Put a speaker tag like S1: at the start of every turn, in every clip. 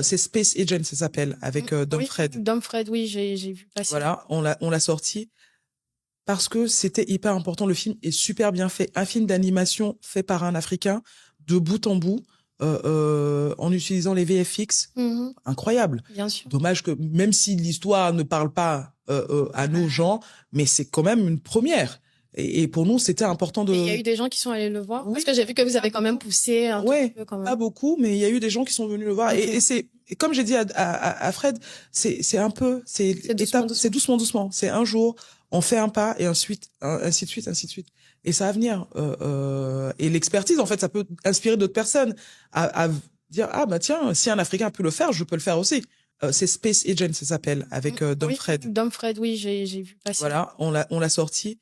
S1: C'est Space Agent, ça s'appelle, avec Dom
S2: Oui,
S1: Fred.
S2: Dom Fred, oui, j'ai vu passer.
S1: Voilà, on l'a sorti parce que c'était hyper important. Le film est super bien fait. Un film d'animation fait par un Africain, de bout en bout, en utilisant les VFX.
S2: Mhm,
S1: Incroyable.
S2: bien sûr.
S1: Dommage que même si l'histoire ne parle pas à nos gens, mais c'est quand même une première. Et pour nous, c'était important
S2: Et il y a
S1: de...
S2: eu des gens qui sont allés le voir?
S1: Oui.
S2: Parce que j'ai vu que vous avez quand même poussé un tout petit
S1: Ouais,
S2: peu quand
S1: pas
S2: même.
S1: beaucoup, mais il y a eu des gens qui sont venus le voir.
S2: Ok.
S1: Et comme j'ai dit à Fred, c'est un peu, c'est
S2: C'est doucement,
S1: étape, c'est
S2: doucement.
S1: doucement, doucement. C'est un jour, on fait un pas et ensuite, ainsi de suite, ainsi de suite. Et ça va venir. Et l'expertise, en fait, ça peut inspirer d'autres personnes à dire, ah bah tiens, si un Africain a pu le faire, je peux le faire aussi. C'est Space Agent, ça s'appelle, avec Dom
S2: Oui,
S1: Fred.
S2: Dom Fred, oui, j'ai vu passer.
S1: Voilà, on l'a sorti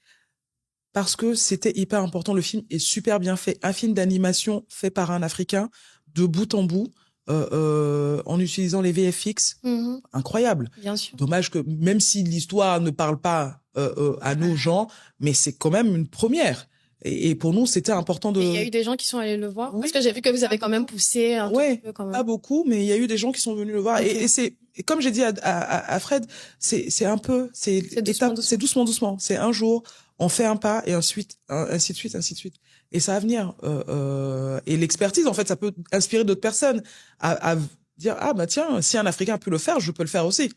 S1: parce que c'était hyper important. Le film est super bien fait. Un film d'animation fait par un Africain, de bout en bout, en utilisant les VFX.
S2: Mhm,
S1: Incroyable.
S2: bien sûr.
S1: Dommage que même si l'histoire ne parle pas à nos gens, mais c'est quand même une première. Et pour nous, c'était important
S2: Et il y a
S1: de...
S2: eu des gens qui sont allés le voir?
S1: Oui.
S2: Parce que j'ai vu que vous avez quand même poussé un tout petit
S1: Ouais,
S2: peu quand
S1: pas
S2: même.
S1: beaucoup, mais il y a eu des gens qui sont venus le voir.
S2: Ok.
S1: Et comme j'ai dit à Fred, c'est un peu, c'est
S2: C'est doucement,
S1: étape, c'est
S2: doucement.
S1: doucement, doucement. C'est un jour, on fait un pas et ensuite, ainsi de suite, ainsi de suite. Et ça va venir. Et l'expertise, en fait, ça peut inspirer d'autres personnes à dire, ah bah tiens, si un Africain a pu le faire, je peux le faire aussi.